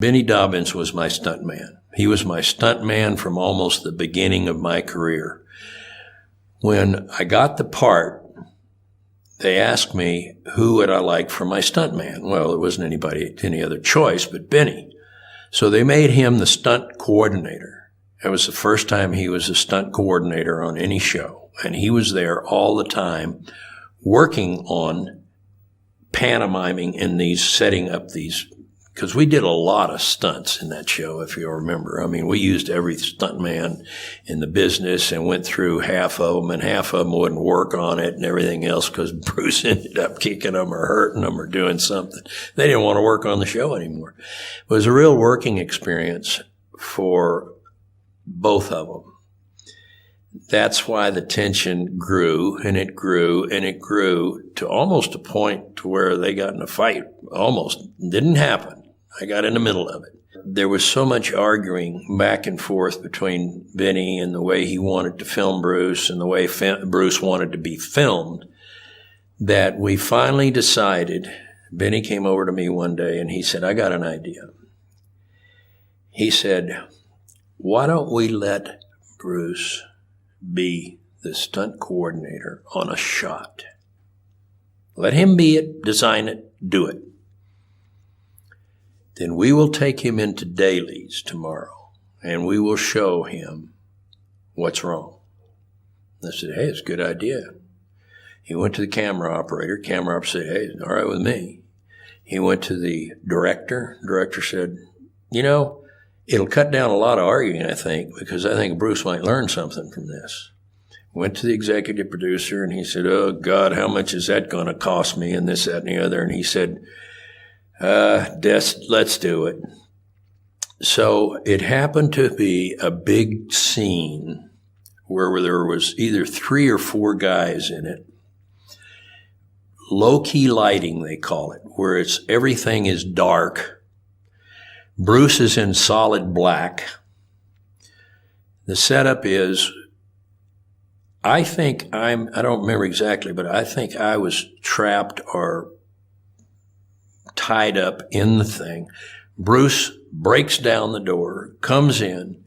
Bennie Dobbins was my stuntman. He was my stuntman from almost the beginning of my career. When I got the part, they asked me who would I like for my stuntman. Well, there wasn't any other choice but Bennie. So they made him the stunt coordinator. It was the first time he was a stunt coordinator on any show. And he was there all the time working on pantomiming in these, setting up these, because we did a lot of stunts in that show, if you remember. I mean, we used every stuntman in the business and went through half of them, and half of them wouldn't work on it and everything else because Bruce ended up kicking them or hurting them or doing something. They didn't want to work on the show anymore. It was a real working experience for both of them. That's why the tension grew, and it grew, and it grew to almost a point to where they got in a fight. Almost. Didn't happen. I got in the middle of it. There was so much arguing back and forth between Bennie and the way he wanted to film Bruce and the way Bruce wanted to be filmed that we finally decided. Bennie came over to me one day and he said, I got an idea. He said, why don't we let Bruce be the stunt coordinator on a shot? Let him be it, design it, do it. Then we will take him into dailies tomorrow, and we will show him what's wrong. I said, hey, it's a good idea. He went to the camera operator. Camera operator said, hey, it's all right with me. He went to the director. Director said, you know, it'll cut down a lot of arguing, I think, because I think Bruce might learn something from this. Went to the executive producer, and he said, oh, God, how much is that going to cost me, and this, that, and the other? And he said, let's do it. So it happened to be a big scene where there was either 3 or 4 guys in it. Low-key lighting, they call it, where everything is dark. Bruce is in solid black. The setup is, I don't remember exactly, but I think I was trapped or tied up in the thing. Bruce breaks down the door, comes in,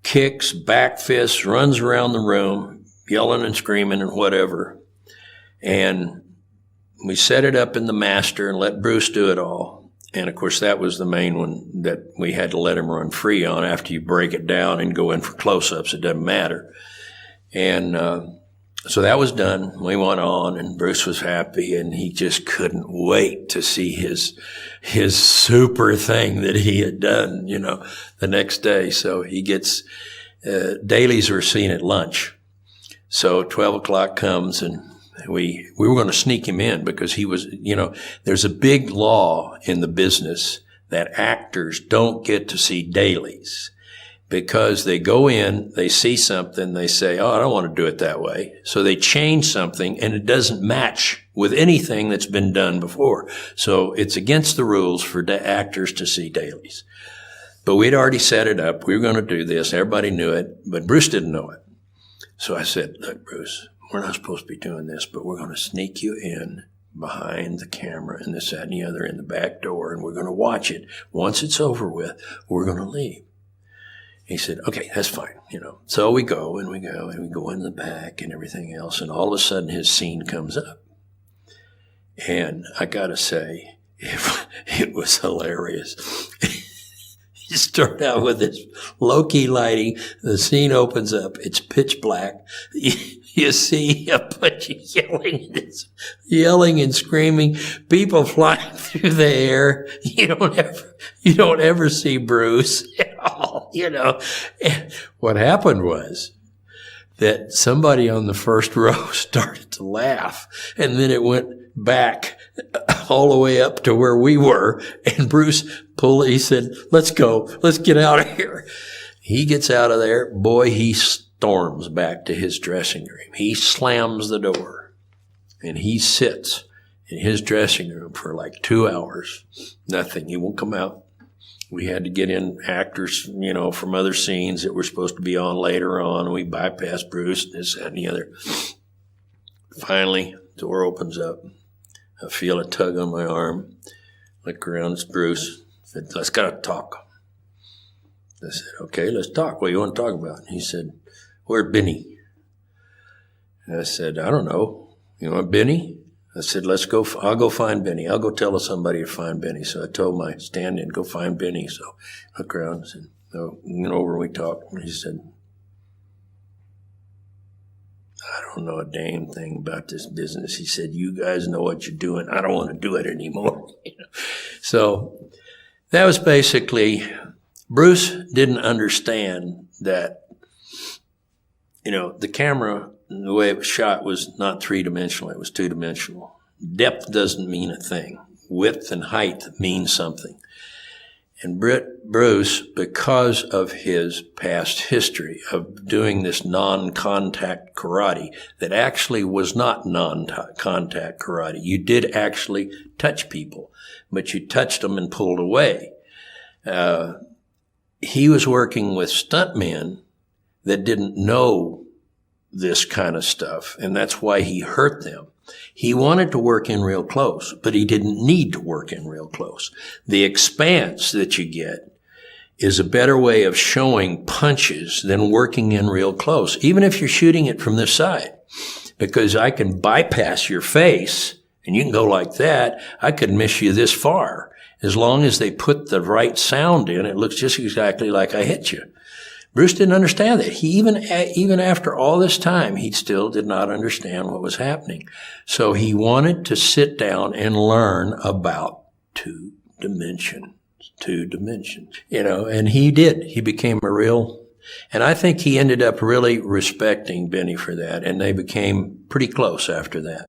kicks, back fists, runs around the room, yelling and screaming and whatever. And we set it up in the master and let Bruce do it all. And of course, that was the main one that we had to let him run free on. After you break it down and go in for close-ups, it doesn't matter. And so that was done. We went on, and Bruce was happy, and he just couldn't wait to see his super thing that he had done, the next day. So he gets, dailies were seen at lunch. So 12 o'clock comes, and we were going to sneak him in because he was, there's a big law in the business that actors don't get to see dailies. Because they go in, they see something, they say, oh, I don't want to do it that way. So they change something, and it doesn't match with anything that's been done before. So it's against the rules for actors to see dailies. But we'd already set it up. We were going to do this. Everybody knew it, but Bruce didn't know it. So I said, look, Bruce, we're not supposed to be doing this, but we're going to sneak you in behind the camera and this, that, and the other in the back door, and we're going to watch it. Once it's over with, we're going to leave. He said, okay, that's fine, So we go in the back and everything else, and all of a sudden his scene comes up. And I gotta say, it was hilarious. You start out with this low-key lighting, the scene opens up, it's pitch black. You see a bunch of yelling and screaming, people flying through the air. You don't ever see Bruce at all, And what happened was that somebody on the first row started to laugh, and then it went back all the way up to where we were, and Bruce he said, let's go, let's get out of here. He gets out of there, boy, he storms back to his dressing room. He slams the door, and he sits in his dressing room for like 2 hours. Nothing. He won't come out. We had to get in actors, from other scenes that were supposed to be on later on. We bypassed Bruce, this, that, and the other. Finally, the door opens up. I feel a tug on my arm. Look around, it's Bruce. said, let's gotta talk. I said, okay, let's talk. What do you want to talk about? And he said, where's Bennie? And I said, I don't know. You want Bennie? I said, let's go. I'll go find Bennie. I'll go tell somebody to find Bennie. So I told my stand-in, go find Bennie. So I looked around and said, no, we went over and we talked. And he said, I don't know a damn thing about this business. He said, you guys know what you're doing. I don't want to do it anymore. So that was basically, Bruce didn't understand that, the camera, the way it was shot was not three-dimensional. It was two-dimensional. Depth doesn't mean a thing. Width and height mean something. And Bruce, because of his past history of doing this non-contact karate that actually was not non-contact karate, you did actually touch people, but you touched them and pulled away. He was working with stuntmen that didn't know this kind of stuff, and that's why he hurt them. He wanted to work in real close, but he didn't need to work in real close. The expanse that you get is a better way of showing punches than working in real close, even if you're shooting it from this side, because I can bypass your face and you can go like that. I could miss you this far. As long as they put the right sound in, it looks just exactly like I hit you. Bruce didn't understand that. He even after all this time, he still did not understand what was happening. So he wanted to sit down and learn about two dimensions, and he did. He became and I think he ended up really respecting Bennie for that, and they became pretty close after that.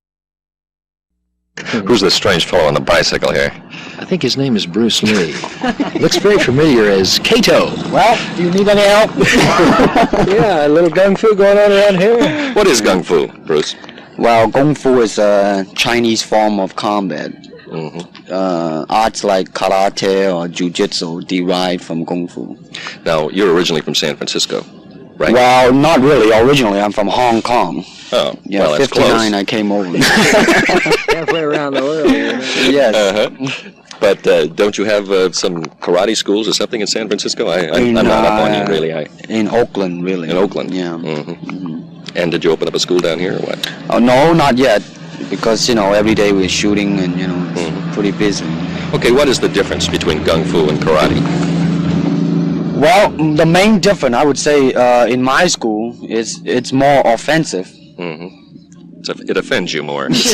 Who's this strange fellow on the bicycle here? I think his name is Bruce Lee. Looks very familiar as Kato. Well, do you need any help? Yeah, a little gung fu going on around here. What is gung fu, Bruce? Well, kung fu is a Chinese form of combat. Arts like karate or jiu-jitsu derive from kung fu. Now, you're originally from San Francisco, right? Well, not really. Originally, I'm from Hong Kong. Oh, yeah, well, that's 59, close. I came over. Halfway around the world. Yes. But don't you have some karate schools or something in San Francisco? I'm not up on you, really. In Oakland, really. In Oakland? Yeah. And did you open up a school down here or what? Oh, no, not yet. Because, every day we're shooting and, it's pretty busy. Okay, what is the difference between gung fu and karate? Well, the main difference, I would say, in my school, is it's more offensive. So it offends you more. Is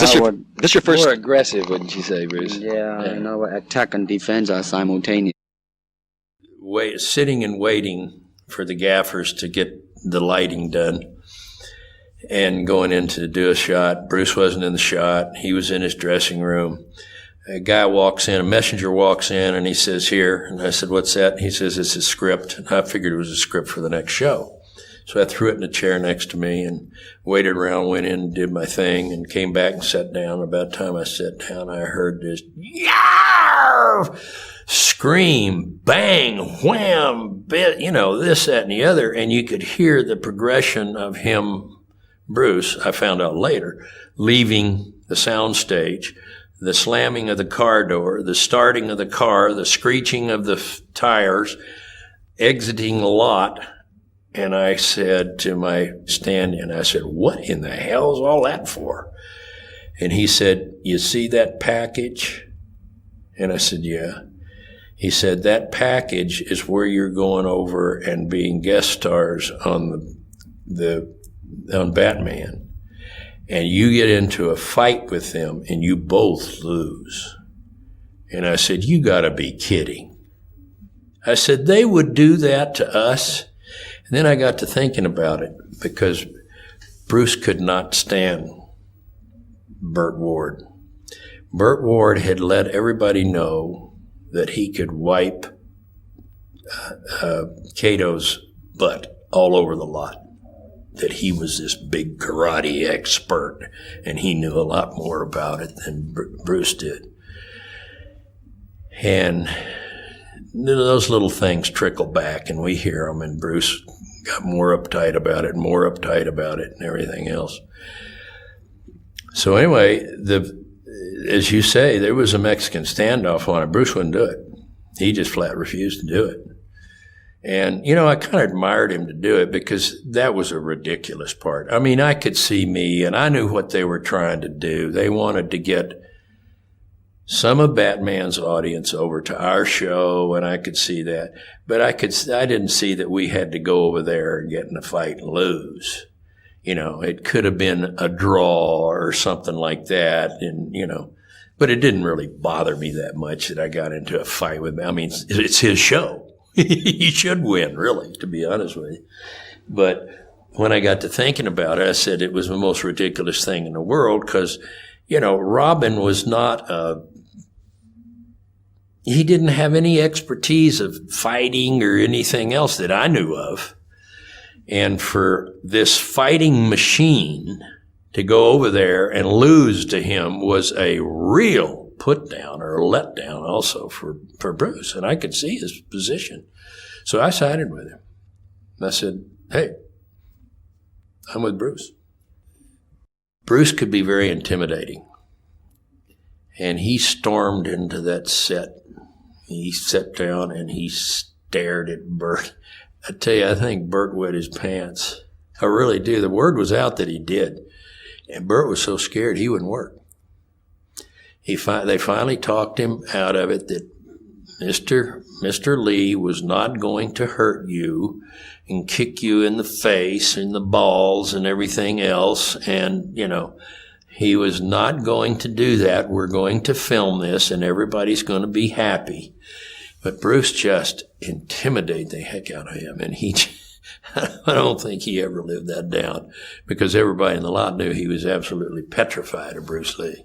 this your first? More aggressive, wouldn't you say, Bruce? Yeah. Attack and defense are simultaneous. Sitting and waiting for the gaffers to get the lighting done and going in to do a shot. Bruce wasn't in the shot. He was in his dressing room. A guy walks in, a messenger walks in, and he says, here. And I said, what's that? And he says, it's a script. And I figured it was a script for the next show. So I threw it in a chair next to me and waited around, went in, did my thing, and came back and sat down. About the time I sat down, I heard this yarr! Scream, bang, wham, bit, this, that, and the other. And you could hear the progression of him, Bruce, I found out later, leaving the sound stage, the slamming of the car door, the starting of the car, the screeching of the tires, exiting the lot. And I said to my stand-in, I said, what in the hell is all that for? And he said, you see that package? And I said, yeah. He said, that package is where you're going over and being guest stars on on Batman. And you get into a fight with them and you both lose. And I said, you gotta be kidding. I said, they would do that to us? And then I got to thinking about it because Bruce could not stand Burt Ward. Burt Ward had let everybody know that he could wipe Kato's butt all over the lot, that he was this big karate expert and he knew a lot more about it than Bruce did. And those little things trickle back and we hear them, and Bruce got more uptight about it and everything else. So anyway, as you say, there was a Mexican standoff on it. Bruce wouldn't do it. He just flat refused to do it. And, I kind of admired him to do it because that was a ridiculous part. I mean, I could see me, and I knew what they were trying to do. They wanted to get some of Batman's audience over to our show, and I could see that. But I didn't see that we had to go over there and get in a fight and lose. It could have been a draw or something like that, and, but it didn't really bother me that much that I got into a fight with him. I mean, it's his show. He should win, really, to be honest with you. But when I got to thinking about it, I said it was the most ridiculous thing in the world because, Robin was not he didn't have any expertise of fighting or anything else that I knew of. And for this fighting machine to go over there and lose to him was a real put down or let down also for Bruce. And I could see his position. So I sided with him. I said, hey, I'm with Bruce. Bruce could be very intimidating. And he stormed into that set. He sat down and he stared at Bert. I tell you, I think Bert wet his pants. I really do. The word was out that he did. And Bert was so scared he wouldn't work. They finally talked him out of it that Mr. Lee was not going to hurt you and kick you in the face and the balls and everything else. And, he was not going to do that. We're going to film this and everybody's going to be happy. But Bruce just intimidated the heck out of him. And I don't think he ever lived that down because everybody in the lot knew he was absolutely petrified of Bruce Lee.